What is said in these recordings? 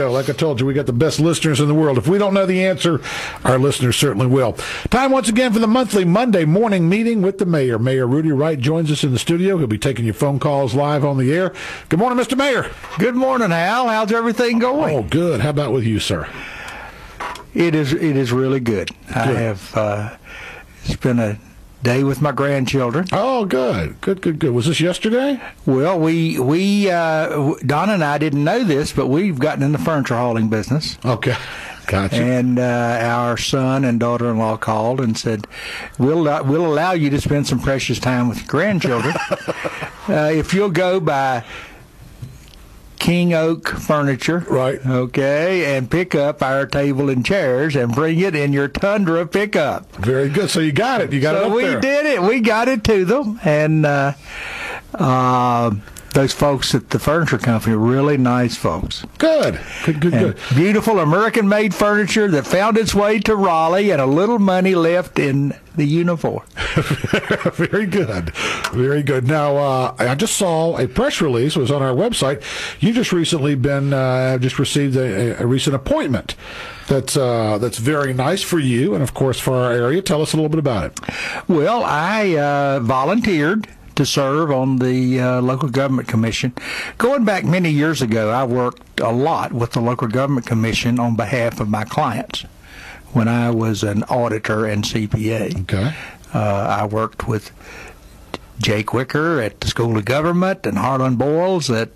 Like I told you, we got the best listeners in the world. If we don't know the answer, our listeners certainly will. Time once again for the monthly Monday morning meeting with the mayor. Mayor Rudy Wright joins us in the studio. He'll be taking your phone calls live on the air. Good morning, Mr. Mayor. Good morning, Hal. How's everything going? Oh, good. How about with you, sir? It is really good. I have spent a day with my grandchildren. Oh, good. Good. Was this yesterday? Well, we Don and I didn't know this, but we've gotten in the furniture hauling business. Okay. Gotcha. And our son and daughter-in-law called and said, we'll allow you to spend some precious time with your grandchildren if you'll go by King Oak Furniture, right? Okay, and pick up our table and chairs and bring it in your Tundra pickup. Very good. So you got it. You got it up there. So we did it. We got it to them, and those folks at the furniture company are really nice folks. Good. Beautiful American-made furniture that found its way to Raleigh, and a little money left in the uniform. Very good. Now, I just saw a press release. It was on our website. You just recently just received a recent appointment. That's very nice for you, and of course for our area. Tell us a little bit about it. Well, I volunteered to serve on the local government commission. Going back many years ago, I worked a lot with the local government commission on behalf of my clients when I was an auditor and CPA. Okay. I worked with Jake Wicker at the School of Government and Harlan Boyles at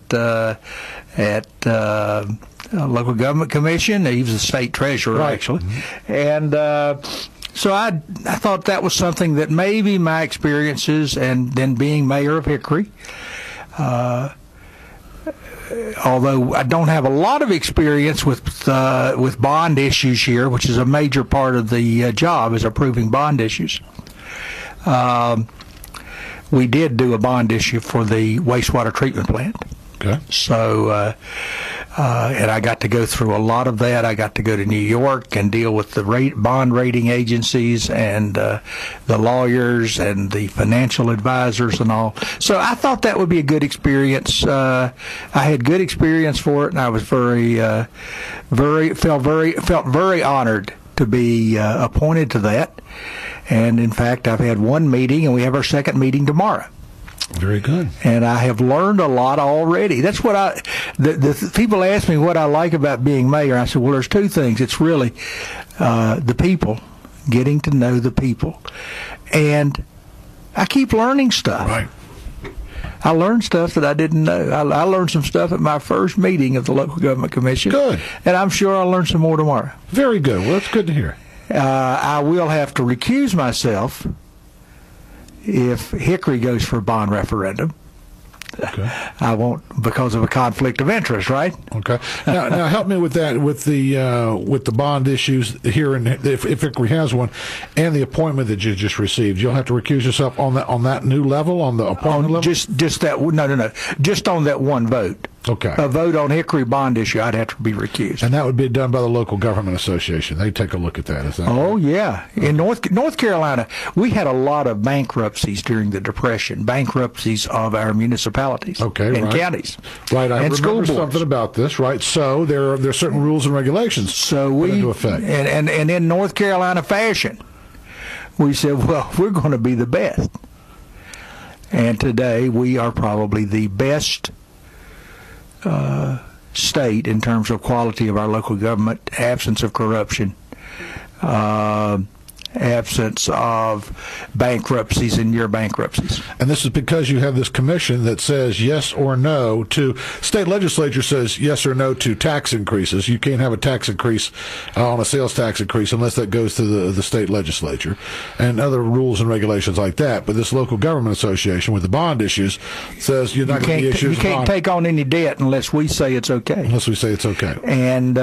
local government commission. He was the state treasurer, right, actually. Mm-hmm. And so I thought that was something that maybe my experiences, and then being mayor of Hickory, although I don't have a lot of experience with bond issues here, which is a major part of the job, is approving bond issues. We did do a bond issue for the wastewater treatment plant. Okay. So, and I got to go through a lot of that. I got to go to New York and deal with the bond rating agencies and the lawyers and the financial advisors and all. So I thought that would be a good experience. I had good experience for it, and I was felt very honored to be appointed to that. And in fact, I've had one meeting, and we have our second meeting tomorrow. Very good. And I have learned a lot already. That's what the people ask me what I like about being mayor. I said, well, there's two things. It's really the people, getting to know the people. And I keep learning stuff. Right. I learned stuff that I didn't know. I learned some stuff at my first meeting of the local government commission. Good. And I'm sure I'll learn some more tomorrow. Very good. Well, that's good to hear. I will have to recuse myself if Hickory goes for a bond referendum. Okay. I won't, because of a conflict of interest, right? Okay. Now help me with that, with the bond issues here, and if Hickory has one, and the appointment that you just received. You'll have to recuse yourself on that new level, on the appointment level. Just that. No. Just on that one vote. Okay. A vote on Hickory bond issue, I'd have to be recused. And that would be done by the local government association. They take a look at that. Is that right? Yeah. In North Carolina, we had a lot of bankruptcies during the Depression, bankruptcies of our municipalities and counties. Right. I and remember something about this. Right. So there are certain rules and regulations put into effect. And in North Carolina fashion, we said, well, we're going to be the best. And today we are probably the best state in terms of quality of our local government, absence of corruption, absence of bankruptcies and near bankruptcies. And this is because you have this commission that says yes or no to, state legislature says yes or no to tax increases. You can't have a tax increase on a sales tax increase unless that goes to the state legislature, and other rules and regulations like that. But this local government association with the bond issues says you're not going to be issues. You can't take on any debt unless we say it's okay. Unless we say it's okay. And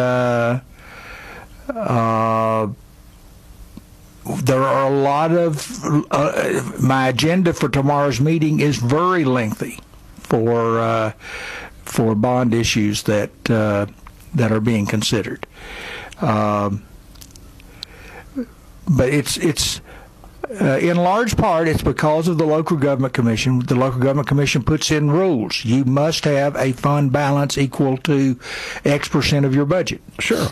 there are a lot of my agenda for tomorrow's meeting is very lengthy for bond issues that are being considered. But it's In large part, it's because of the local government commission. The local government commission puts in rules. You must have a fund balance equal to X% of your budget. Sure.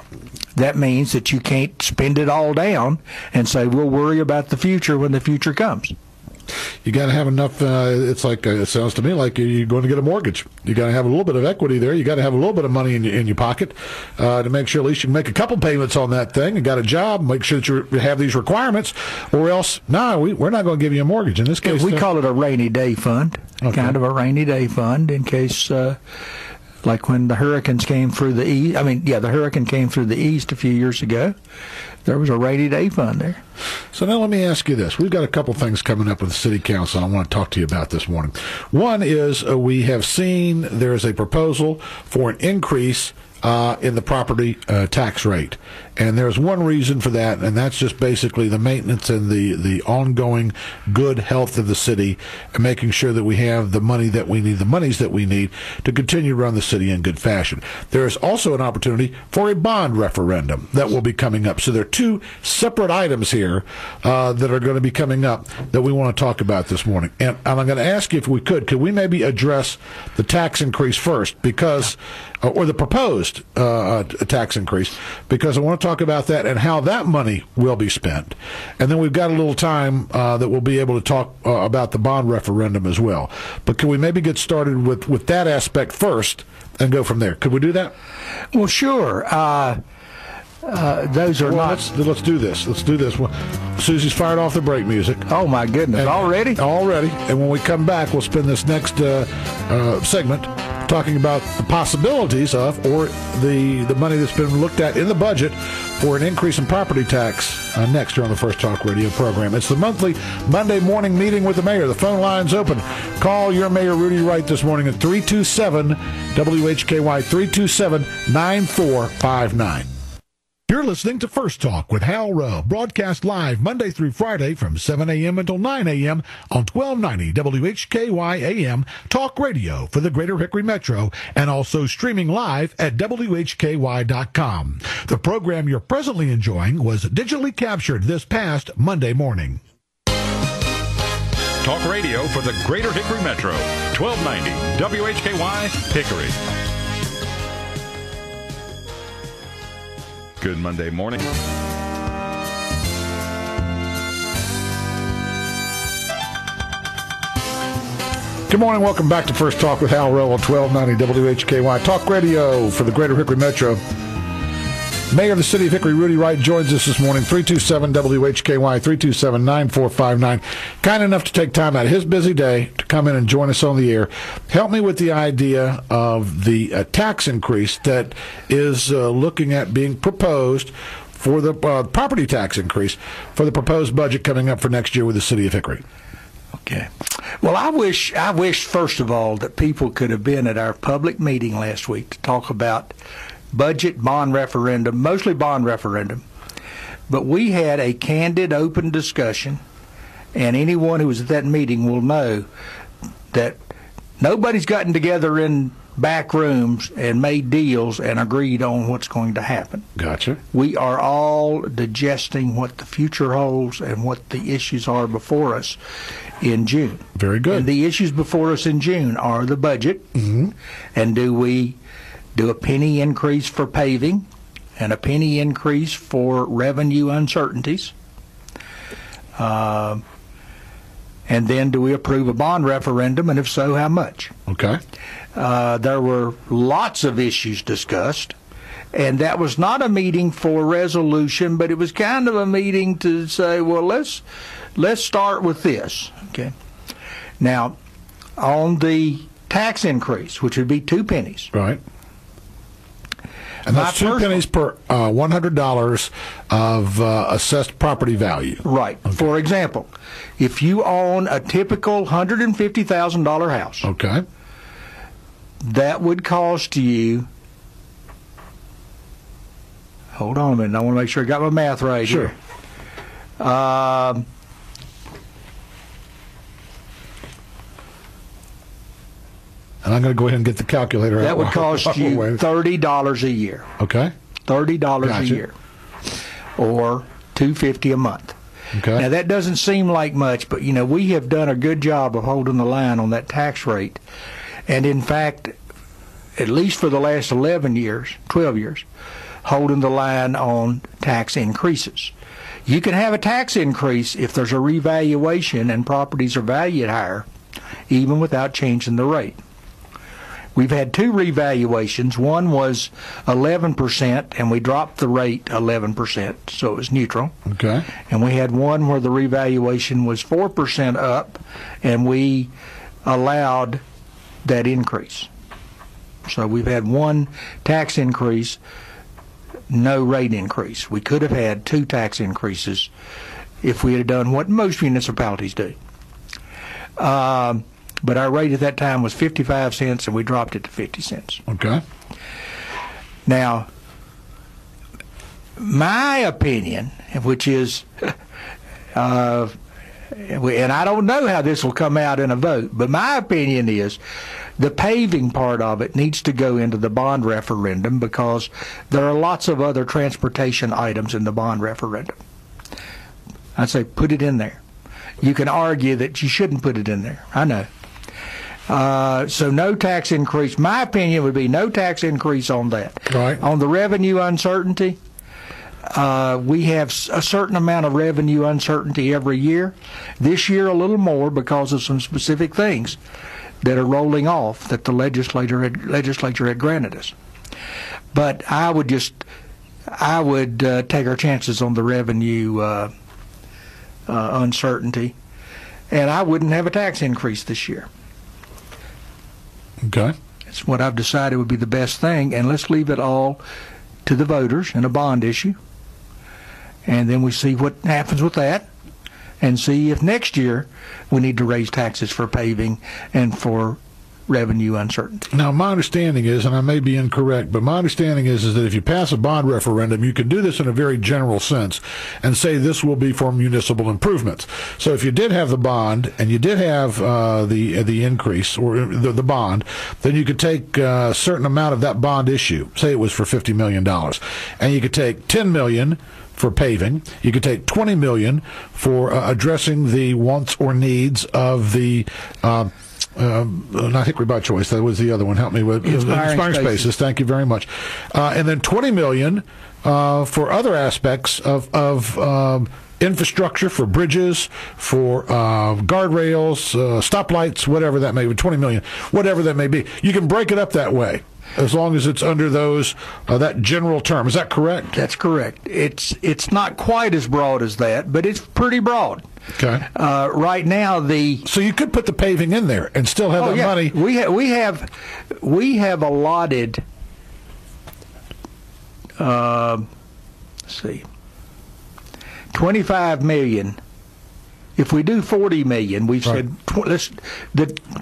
That means that you can't spend it all down and say, we'll worry about the future when the future comes. You got to have enough. It's like it sounds to me like you're going to get a mortgage. You got to have a little bit of equity there. You got to have a little bit of money in your pocket to make sure at least you can make a couple payments on that thing. You got a job. Make sure that you have these requirements, or else we're not going to give you a mortgage. In this case, we call it a rainy day fund. Okay. Kind of a rainy day fund in case. Like when the hurricanes came through the east. The hurricane came through the east a few years ago. There was a rainy day fund there. So now let me ask you this. We've got a couple things coming up with the City Council I want to talk to you about this morning. One is we have seen there is a proposal for an increase in the property tax rate. And there's one reason for that, and that's just basically the maintenance and the ongoing good health of the city and making sure that we have the money that we need, the monies that we need to continue to run the city in good fashion. There is also an opportunity for a bond referendum that will be coming up. So there are two separate items here that are going to be coming up that we want to talk about this morning. And I'm going to ask you if we could we maybe address the tax increase first, because or the proposed tax increase, because I want to talk about that and how that money will be spent. And then we've got a little time that we'll be able to talk about the bond referendum as well. But can we maybe get started with that aspect first and go from there? Could we do that? Well, sure. Those are not... Let's do this. Let's do this. Susie's fired off the break music. Oh, my goodness. Already? Already. And when we come back, we'll spend this next segment talking about the possibilities of, or the money that's been looked at in the budget for an increase in property tax next year on the First Talk Radio program. It's the monthly Monday morning meeting with the mayor. The phone line's open. Call your Mayor Rudy Wright this morning at 327-WHKY, 327-9459. You're listening to First Talk with Hal Row, broadcast live Monday through Friday from 7 a.m. until 9 a.m. on 1290 WHKYam, talk radio for the Greater Hickory Metro, and also streaming live at WHKY.com. The program you're presently enjoying was digitally captured this past Monday morning. Talk radio for the Greater Hickory Metro, 1290 WHKY Hickory. Good Monday morning. Good morning. Welcome back to First Talk with Hal Row on 1290 WHKY. Talk radio for the Greater Hickory Metro. Mayor of the City of Hickory, Rudy Wright, joins us this morning, 327-WHKY, 327-9459. Kind enough to take time out of his busy day to come in and join us on the air. Help me with the idea of the tax increase that is looking at being proposed for the property tax increase for the proposed budget coming up for next year with the City of Hickory. Okay. Well, I wish, first of all, that people could have been at our public meeting last week to talk about budget, bond referendum, mostly bond referendum. But we had a candid, open discussion, and anyone who was at that meeting will know that nobody's gotten together in back rooms and made deals and agreed on what's going to happen. Gotcha. We are all digesting what the future holds and what the issues are before us in June. Very good. And the issues before us in June are the budget, and do we do a penny increase for paving and a penny increase for revenue uncertainties? And then do we approve a bond referendum, and if so, how much? Okay. There were lots of issues discussed, and that was not a meeting for resolution, but it was kind of a meeting to say, well, let's start with this. Okay. Now, on the tax increase, which would be 2 pennies. Right. And that's 2 pennies per $100 of assessed property value. Right. Okay. For example, if you own a typical $150,000 house, okay, that would cost you. Hold on a minute. I want to make sure I got my math right here. And I'm going to go ahead and get the calculator out. That would cost you $30 a year. Okay. $30 a year, or $250 a month. Okay. Now, that doesn't seem like much, but, we have done a good job of holding the line on that tax rate. And, in fact, at least for the last 12 years, holding the line on tax increases. You can have a tax increase if there's a revaluation and properties are valued higher, even without changing the rate. We've had 2 revaluations. One was 11%, and we dropped the rate 11%, so it was neutral. Okay. And we had one where the revaluation was 4% up, and we allowed that increase. So we've had one tax increase, no rate increase. We could have had 2 tax increases if we had done what most municipalities do. But our rate at that time was 55 cents, and we dropped it to 50 cents. Okay. Now, my opinion, which is, and I don't know how this will come out in a vote, but my opinion is the paving part of it needs to go into the bond referendum because there are lots of other transportation items in the bond referendum. I'd say put it in there. You can argue that you shouldn't put it in there. I know. So no tax increase. My opinion would be no tax increase on that. Right. On the revenue uncertainty, we have a certain amount of revenue uncertainty every year. This year a little more because of some specific things that are rolling off that the legislature had granted us. But I would take our chances on the revenue uncertainty, and I wouldn't have a tax increase this year. Okay. It's what I've decided would be the best thing, and let's leave it all to the voters in a bond issue, and then we see what happens with that, and see if next year we need to raise taxes for paving and for revenue uncertainty. Now, my understanding is, and I may be incorrect, but my understanding is that if you pass a bond referendum, you can do this in a very general sense and say this will be for municipal improvements. So if you did have the bond and you did have the increase or the bond, then you could take a certain amount of that bond issue, say it was for $50 million, and you could take $10 million for paving. You could take $20 million for addressing the wants or needs of the not Hickory by Choice, that was the other one. Help me with Inspiring Spaces. Thank you very much. And then $20 million for other aspects of infrastructure, for bridges, for guardrails, stoplights, whatever that may be. $20 million, whatever that may be. You can break it up that way, as long as it's under those that general term. Is that correct? That's correct. It's not quite as broad as that, but it's pretty broad. Okay. Right now, so you could put the paving in there and still have money. We have allotted. Let's see, $25 million. If we do $40 million, we've said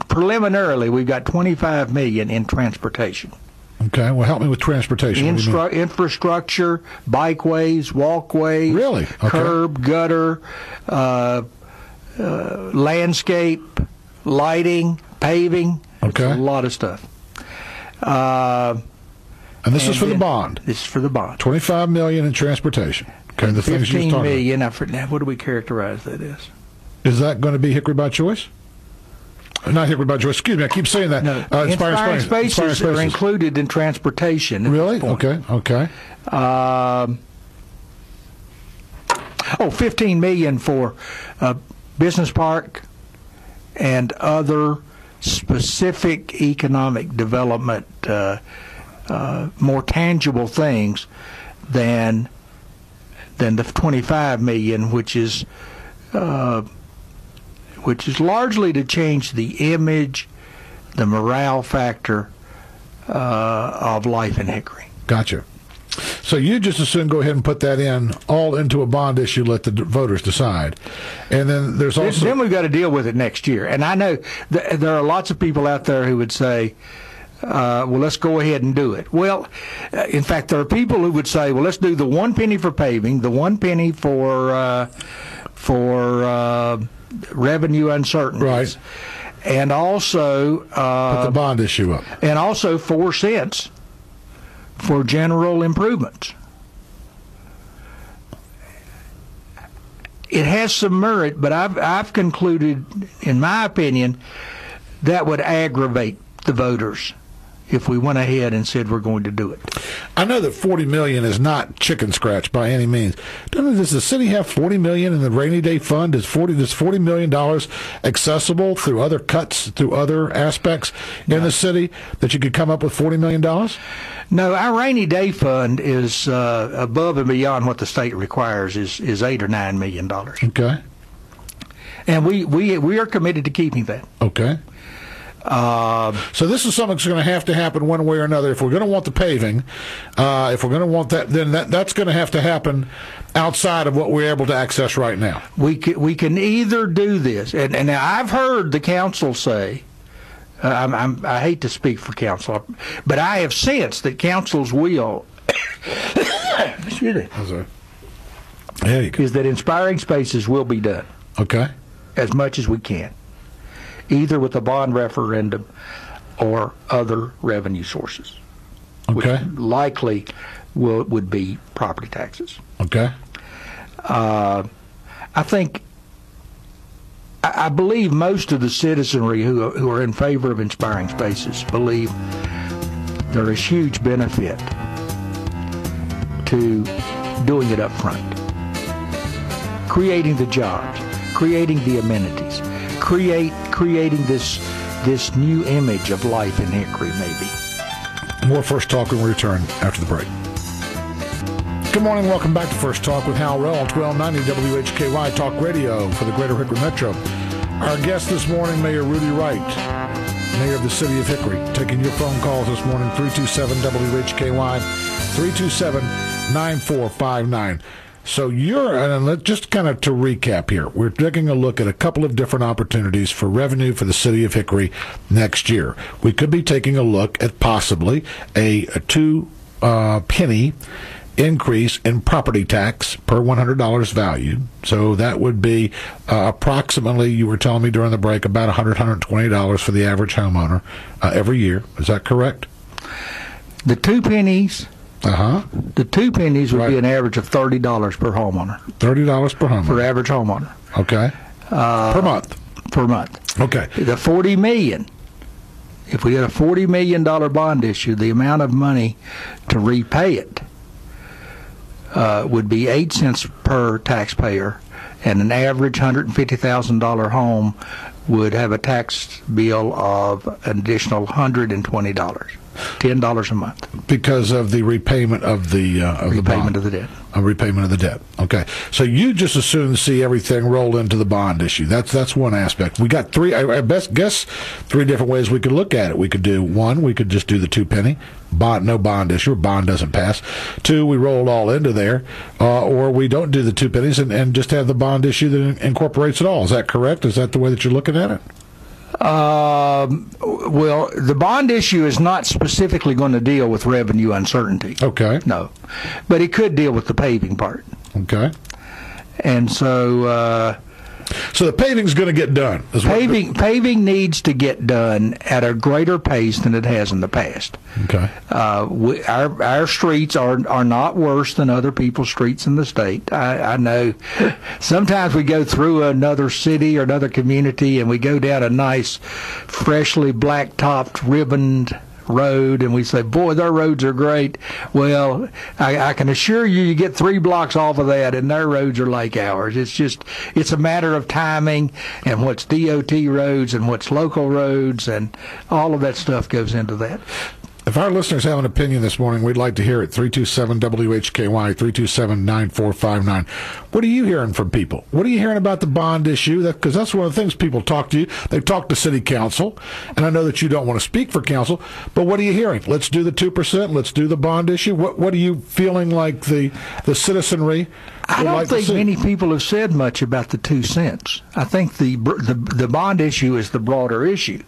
preliminarily we've got $25 million in transportation. Okay, well, help me with transportation. Infrastructure, bikeways, walkways, really? Okay. Curb, gutter, landscape, lighting, paving. Okay. It's a lot of stuff. And this is for the bond? This is for the bond. $25 million in transportation. Okay, the things you $15 million. Now, what do we characterize that as? Is that going to be Hickory by Choice? Not Hickory by Choice. Excuse me, I keep saying that. No, Inspiring Spaces are included in transportation. Really? Okay. $15 million for business park and other specific economic development, more tangible things than the $25 million, which is largely to change the image, the morale factor of life in Hickory. Gotcha. So you just as soon go ahead and put that all into a bond issue, let the voters decide. And then there's also... Then we've got to deal with it next year. And I know there are lots of people out there who would say, well, let's go ahead and do it. Well, in fact, there are people who would say, well, let's do the 1 penny for paving, the 1 penny for revenue uncertainties. Right. And also... put the bond issue up. And also 4 cents for general improvements. it has some merit, but I've concluded, in my opinion, that would aggravate the voters if we went ahead and said we're going to do it. I know that $40 million is not chicken scratch by any means. Does the city have $40 million in the rainy day fund? Is $40 million accessible through other cuts, through other aspects in the city that you could come up with $40 million? No, our rainy day fund is above and beyond what the state requires. Is $8 or $9 million. Okay. And we are committed to keeping that. Okay. So this is something that's going to happen one way or another. If we're going to want the paving, if we're going to want that, then that's going to have to happen outside of what we're able to access right now. We can either do this, and now I've heard the council say, I hate to speak for council, but I have sensed that council's will excuse me, there you go. Is that inspiring spaces will be done. Okay. As much as we can, either with a bond referendum or other revenue sources. Okay. Which likely would be property taxes. Okay. I believe most of the citizenry who are in favor of inspiring spaces believe there is huge benefit to doing it up front. Creating the jobs, creating the amenities, creating this new image of life in Hickory, maybe. More First Talk when we return after the break. Good morning. Welcome back to First Talk with Hal Row on 1290 WHKY Talk Radio for the Greater Hickory Metro. Our guest this morning, Mayor Rudy Wright, Mayor of the City of Hickory. Taking your phone calls this morning, 327-WHKY, 327-9459. So and just kind of to recap here, we're taking a look at a couple of different opportunities for revenue for the City of Hickory next year. We could be taking a look at possibly a 2 penny increase in property tax per $100 value. So that would be approximately, you were telling me during the break, about $120 for the average homeowner every year. Is that correct? The 2 pennies... The 2 pennies would be an average of $30 per homeowner. $30 per homeowner. For average homeowner. Okay. Per month. Per month. Okay. The $40 million. If we had a $40 million bond issue, the amount of money to repay it would be 8 cents per taxpayer, and an average $150,000 home would have a tax bill of an additional $120. $10 a month because of the repayment of the repayment of the debt. Repayment of the debt. Okay, so you just as soon see everything roll into the bond issue. That's one aspect. We got three. I best guess 3 different ways we could look at it. We could do one. We could just do the 2 penny bond, no bond issue. Bond doesn't pass. 2, we roll it all into there, or we don't do the 2 pennies and just have the bond issue that incorporates it all. Is that correct? Is that the way that you're looking at it? Well, the bond issue is not specifically going to deal with revenue uncertainty. Okay. No. But it could deal with the paving part. Okay. And so... so the paving's going to get done. Paving needs to get done at a greater pace than it has in the past. Okay. Our streets are not worse than other people's streets in the state. I know sometimes we go through another city or another community and we go down a nice, freshly black-topped, ribboned road, and we say, boy, their roads are great. Well, I can assure you, you get 3 blocks off of that and their roads are like ours. It's a matter of timing and what's DOT roads and what's local roads, and all of that stuff goes into that. If our listeners have an opinion this morning, we'd like to hear it. 327-WHKY, 327-9459. What are you hearing from people? What are you hearing about the bond issue? Because that's one of the things people talk to you. They talk to city council, and I know that you don't want to speak for council, but what are you hearing? Let's do the 2%. Let's do the bond issue. What are you feeling like the citizenry I don't think many people have said much about the 2 cents. I think the bond issue is the broader issue.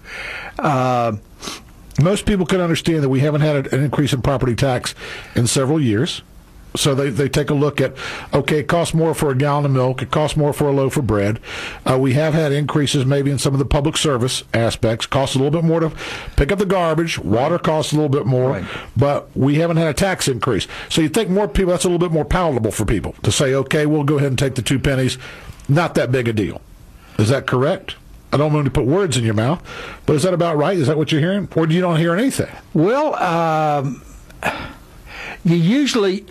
Most people can understand that we haven't had an increase in property tax in several years. So they take a look at, okay, it costs more for a gallon of milk, it costs more for a loaf of bread. We have had increases maybe in some of the public service aspects. Costs a little bit more to pick up the garbage. Water costs a little bit more, right. But we haven't had a tax increase. So you think more people, that's a little bit more palatable for people to say, okay, we'll go ahead and take the 2 pennies. Not that big a deal. Is that correct? I don't mean to put words in your mouth, but is that about right? Is that what you're hearing? Or do you don't hear anything? Well, you're usually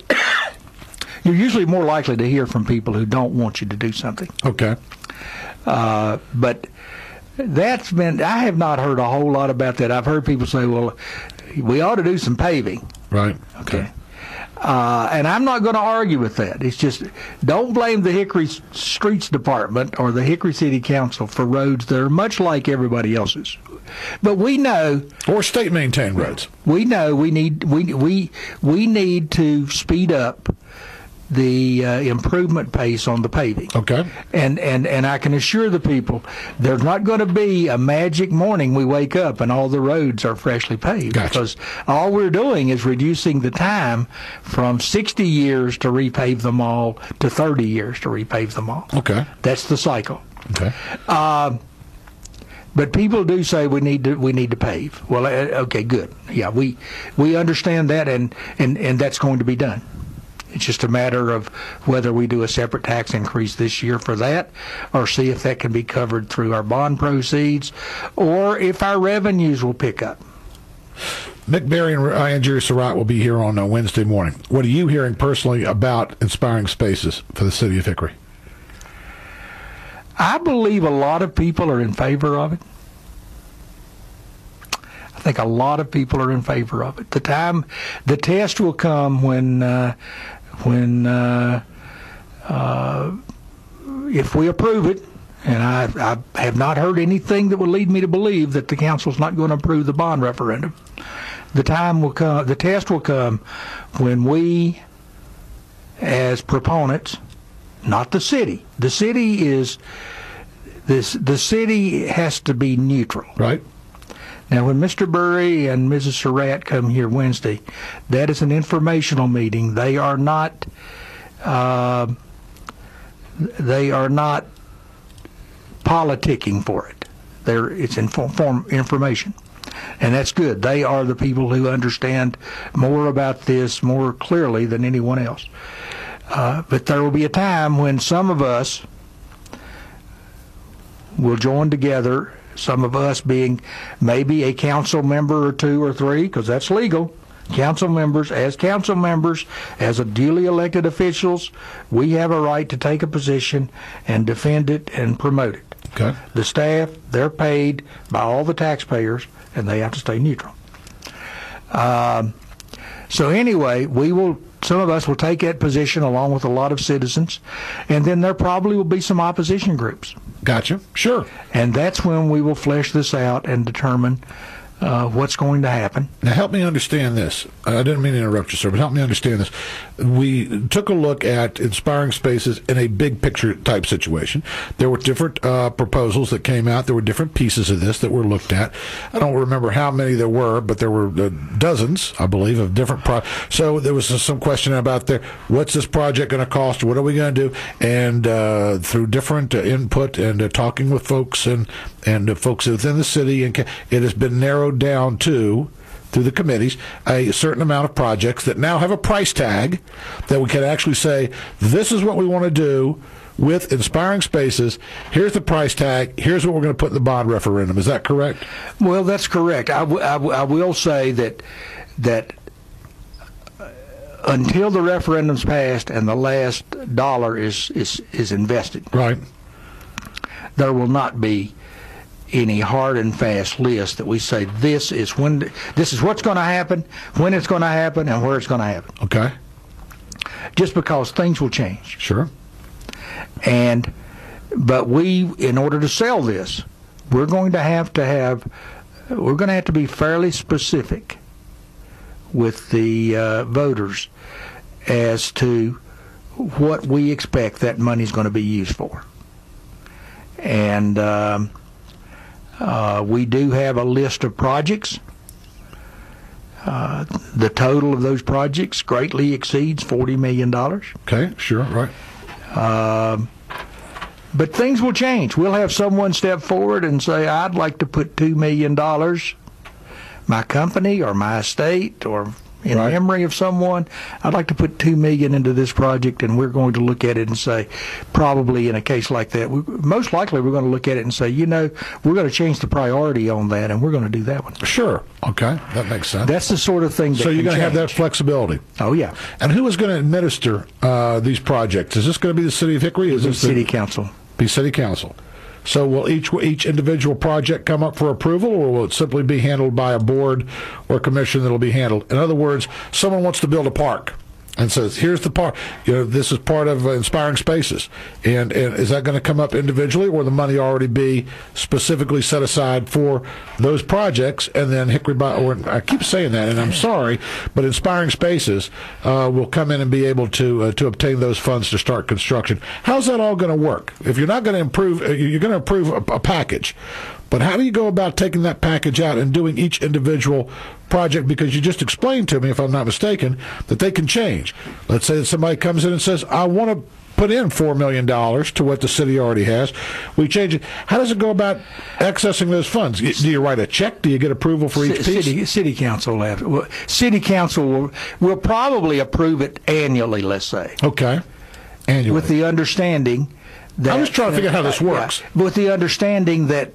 more likely to hear from people who don't want you to do something. Okay. But that's been, I have not heard a whole lot about that. I've heard people say, well, we ought to do some paving. Right. Okay. And I'm not going to argue with that. It's just, don't blame the Hickory Streets Department or the Hickory City Council for roads that are much like everybody else's. But we know, or state maintained roads. We know we need to speed up the improvement pace on the paving. Okay. And I can assure the people there's not going to be a magic morning we wake up and all the roads are freshly paved. Gotcha. Because all we're doing is reducing the time from 60 years to repave them all to 30 years to repave them all. Okay. That's the cycle. Okay. But people do say we need to pave. Well, okay, good. Yeah, we understand that, and that's going to be done. It's just a matter of whether we do a separate tax increase this year for that, or see if that can be covered through our bond proceeds, or if our revenues will pick up. Nick Berry and Andrew Surratt will be here on Wednesday morning. What are you hearing personally about Inspiring Spaces for the city of Hickory? I believe a lot of people are in favor of it. I think a lot of people are in favor of it. The test will come when if we approve it, and I have not heard anything that would lead me to believe that the council's not going to approve the bond referendum. The time will come. The test will come when we, as proponents, not the city. The city is this. The city has to be neutral. Right. Now, when Mr. Burry and Mrs. Surratt come here Wednesday, that is an informational meeting. They are not. They are not politicking for it. It's information, and that's good. They are the people who understand more about this more clearly than anyone else. But there will be a time when some of us will join together, some of us being maybe a council member or 2 or 3, because that's legal. Council members, as a duly elected officials, we have a right to take a position and defend it and promote it. Okay. The staff, they're paid by all the taxpayers, and they have to stay neutral. So anyway, some of us will take that position along with a lot of citizens, and then there probably will be some opposition groups. Gotcha. Sure. And that's when we will flesh this out and determine what's going to happen. Now, help me understand this. I didn't mean to interrupt you, sir, but help me understand this. We took a look at Inspiring Spaces in a big picture type situation. There were different proposals that came out. There were different pieces of this that were looked at. I don't remember how many there were, but there were dozens, I believe, of different So there was some question about what's this project going to cost? What are we going to do? And through different input and talking with folks and folks within the city, and it has been narrowed down to, through the committees, a certain amount of projects that now have a price tag that we can actually say, this is what we want to do with Inspiring Spaces. Here's the price tag. Here's what we're going to put in the bond referendum. Is that correct? Well, that's correct. I will say that until the referendum's passed and the last dollar is invested, right, there will not be any hard and fast list that we say this is what's going to happen, when it's going to happen, and where it's going to happen. Okay. Just because things will change. Sure. But in order to sell this, we're going to have to be fairly specific with the voters as to what we expect that money's going to be used for. And we do have a list of projects. The total of those projects greatly exceeds $40 million. Okay, sure, right. But things will change. We'll have someone step forward and say, I'd like to put $2 million, my company or my estate or in memory of someone, I'd like to put $2 million into this project, and we're going to look at it and say, probably in a case like that, most likely we're going to look at it and say, we're going to change the priority on that, and we're going to do that one. Sure. Okay, that makes sense. That's the sort of thing that So you're going to have change. that flexibility. Oh, yeah. And who is going to administer these projects? Is this going to be the City of Hickory? Is this City Council? Be City Council. So will each individual project come up for approval, or will it simply be handled by a board or commission that will be handled? In other words, someone wants to build a park and says, here's the park, this is part of Inspiring Spaces. And is that going to come up individually, or will the money already be specifically set aside for those projects? And then Hickory, or I keep saying that, and I'm sorry, but Inspiring Spaces will come in and be able to obtain those funds to start construction. How's that all going to work? If you're not going to improve, you're going to approve a package. But how do you go about taking that package out and doing each individual project? Because you just explained to me, if I'm not mistaken, that they can change. Let's say that somebody comes in and says, I want to put in $4 million to what the city already has. We change it. How does it go about accessing those funds? Do you write a check? Do you get approval for each piece? City Council City Council will probably approve it annually, let's say. Okay. Annually. With the understanding that... I'm just trying to figure out how this works. With the understanding that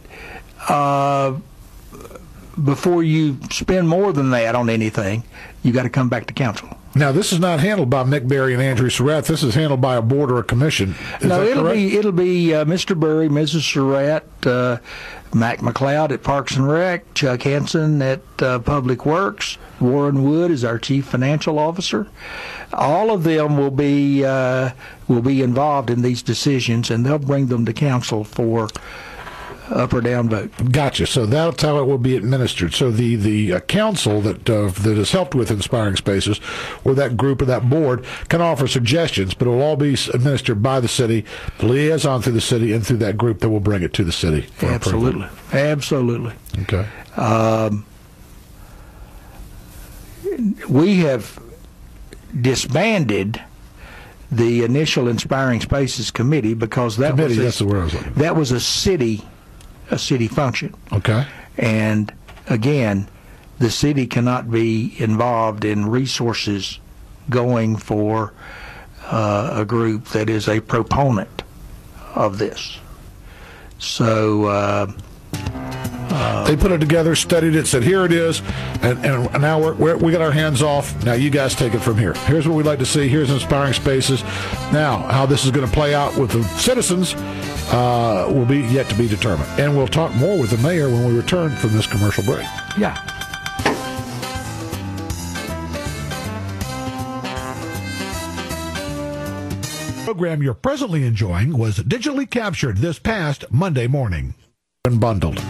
before you spend more than that on anything, you got to come back to council. Now, this is not handled by Mick Berry and Andrew Surratt. This is handled by a board or a commission. No, it'll be Mr. Berry, Mrs. Surratt, Mac McLeod at Parks and Rec, Chuck Henson at Public Works, Warren Wood is our chief financial officer. All of them will be involved in these decisions, and they'll bring them to council for up or down vote. Gotcha. So that's how it will be administered. So the council that has helped with Inspiring Spaces, or that group or that board, can offer suggestions, but it will all be administered by the city, the liaison through the city, and through that group that will bring it to the city for Absolutely. approval. Absolutely. Okay. We have disbanded the initial Inspiring Spaces committee because that's the word I was looking for. That was a city function. Okay. And again, the city cannot be involved in resources going for a group that is a proponent of this. So they put it together, studied it, said, here it is, and now we got our hands off. Now you guys take it from here. Here's what we'd like to see. Here's Inspiring Spaces. Now, how this is going to play out with the citizens will be yet to be determined. And we'll talk more with the mayor when we return from this commercial break. Yeah. The program you're presently enjoying was digitally captured this past Monday morning and bundled.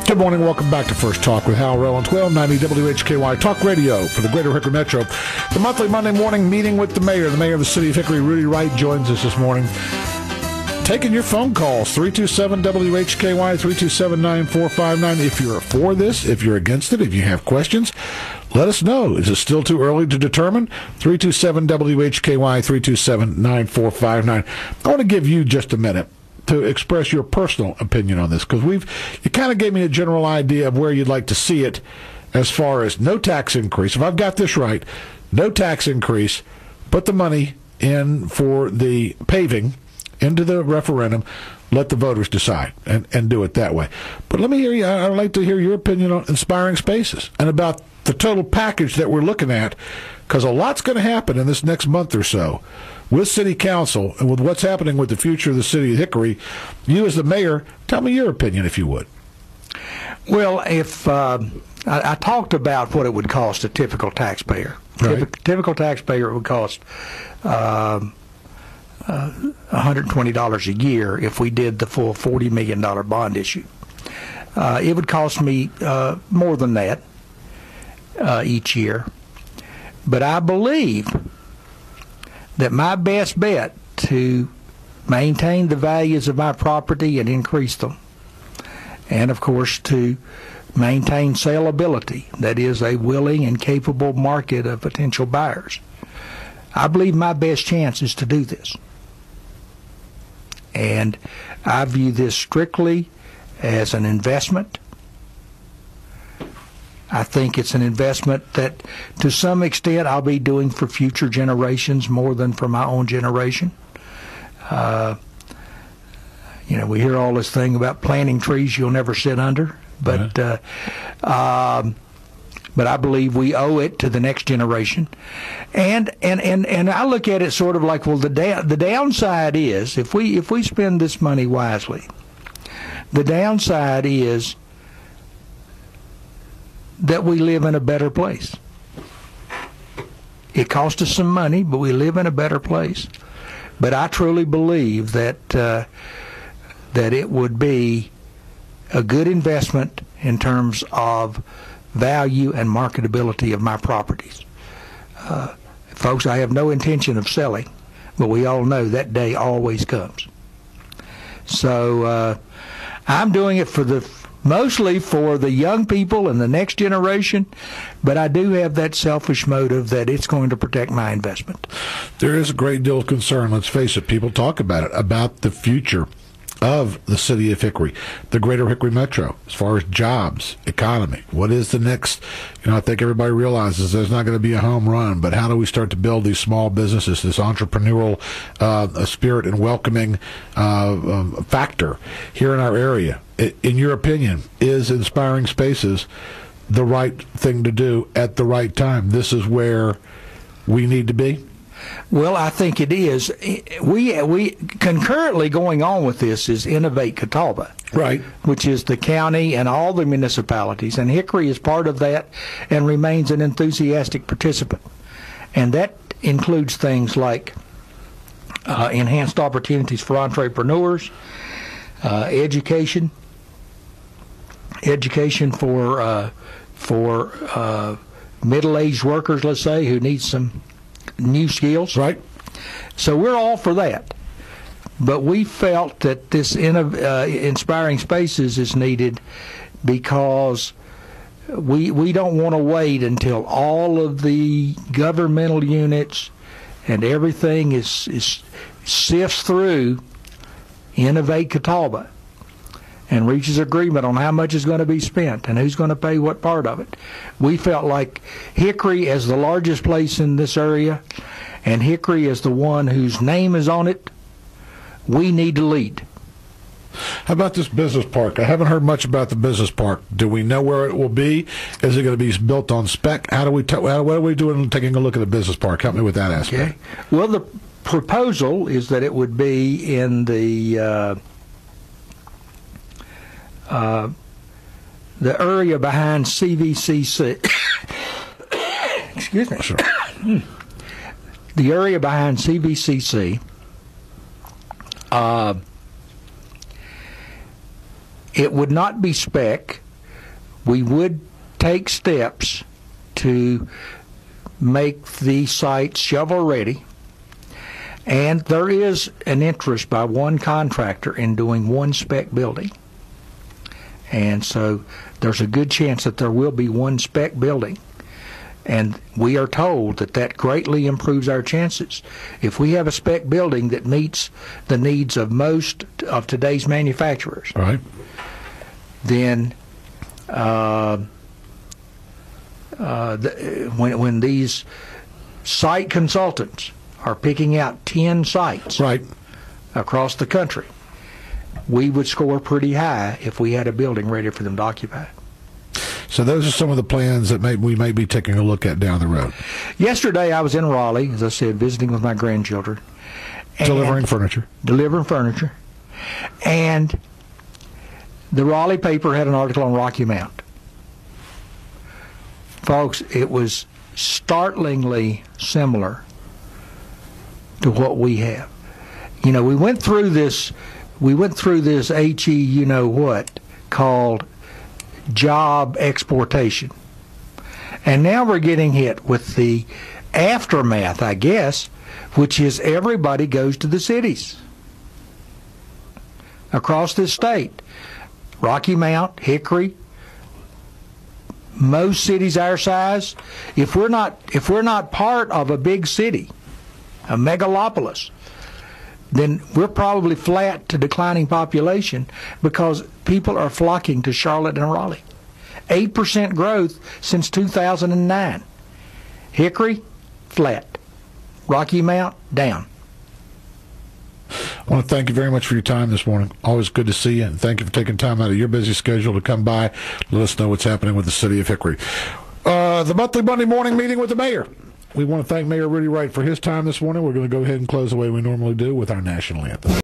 Good morning. Welcome back to First Talk with Hal Row on 1290 WHKY Talk Radio for the Greater Hickory Metro. The monthly Monday morning meeting with the mayor. The mayor of the city of Hickory, Rudy Wright, joins us this morning. Taking your phone calls, 327-WHKY, 327-9459. If you're for this, if you're against it, if you have questions, let us know. Is it still too early to determine? 327-WHKY, 327-9459. I want to give you just a minute to express your personal opinion on this, because you kind of gave me a general idea of where you'd like to see it as far as no tax increase. If I've got this right, no tax increase, put the money in for the paving into the referendum, let the voters decide, and do it that way. But let me hear you. I'd like to hear your opinion on Inspiring Spaces and about the total package that we're looking at, because a lot's going to happen in this next month or so with City Council and with what's happening with the future of the city of Hickory. You as the mayor, tell me your opinion, if you would. Well, if I talked about what it would cost a typical taxpayer. Right. Typical taxpayer would cost $120 a year if we did the full $40 million bond issue. It would cost me more than that each year. But I believe that my best bet to maintain the values of my property and increase them, and of course to maintain saleability, that is a willing and capable market of potential buyers, I believe my best chance is to do this. And I view this strictly as an investment. I think it's an investment that to some extent I'll be doing for future generations more than for my own generation. We hear all this thing about planting trees you'll never sit under, but I believe we owe it to the next generation. And I look at it sort of like, well, the downside is if we spend this money wisely, the downside is that we live in a better place. It costs us some money, but we live in a better place. But I truly believe that it would be a good investment in terms of value and marketability of my properties. Folks, I have no intention of selling, but we all know that day always comes. So I'm doing it mostly for the young people and the next generation, but I do have that selfish motive that it's going to protect my investment. There is a great deal of concern, let's face it, people talk about it, about the future of the city of Hickory, the greater Hickory Metro, as far as jobs, economy. What is the next? I think everybody realizes there's not going to be a home run, but how do we start to build these small businesses, this entrepreneurial spirit and welcoming factor here in our area? In your opinion, is Inspiring Spaces the right thing to do at the right time? This is where we need to be? Well, I think it is. We concurrently going on with this is Innovate Catawba, right? Which is the county and all the municipalities, and Hickory is part of that and remains an enthusiastic participant. And that includes things like enhanced opportunities for entrepreneurs, education for middle-aged workers, let's say, who need some new skills. Right. So we're all for that. But we felt that this Inspiring Spaces is needed because we don't want to wait until all of the governmental units and everything sifts through Innovate Catawba and reaches agreement on how much is going to be spent and who's going to pay what part of it. We felt like Hickory, as the largest place in this area, and Hickory as the one whose name is on it, we need to lead. How about this business park? I haven't heard much about the business park. Do we know where it will be? Is it going to be built on spec? What are we doing taking a look at the business park? Help me with that aspect. Okay. Well, the proposal is that it would be in the area behind CVCC. Excuse me. Sure. The area behind CVCC. It would not be spec. We would take steps to make the site shovel ready. And there is an interest by one contractor in doing one spec building. And so there's a good chance that there will be one spec building. And we are told that that greatly improves our chances. If we have a spec building that meets the needs of most of today's manufacturers, right, then when these site consultants are picking out 10 sites right across the country, we would score pretty high if we had a building ready for them to occupy. So those are some of the plans that we may be taking a look at down the road. Yesterday I was in Raleigh, as I said, visiting with my grandchildren. Delivering furniture. And the Raleigh paper had an article on Rocky Mount. Folks, it was startlingly similar to what we have. We went through this HE called job exportation. And now we're getting hit with the aftermath, I guess, which is everybody goes to the cities across this state. Rocky Mount, Hickory, most cities our size. If we're not part of a big city, a megalopolis, then we're probably flat to declining population because people are flocking to Charlotte and Raleigh. 8% growth since 2009. Hickory, flat. Rocky Mount, down. I want to thank you very much for your time this morning. Always good to see you, and thank you for taking time out of your busy schedule to come by. Let us know what's happening with the city of Hickory. The monthly Monday morning meeting with the mayor. We want to thank Mayor Rudy Wright for his time this morning. We're going to go ahead and close the way we normally do with our national anthem.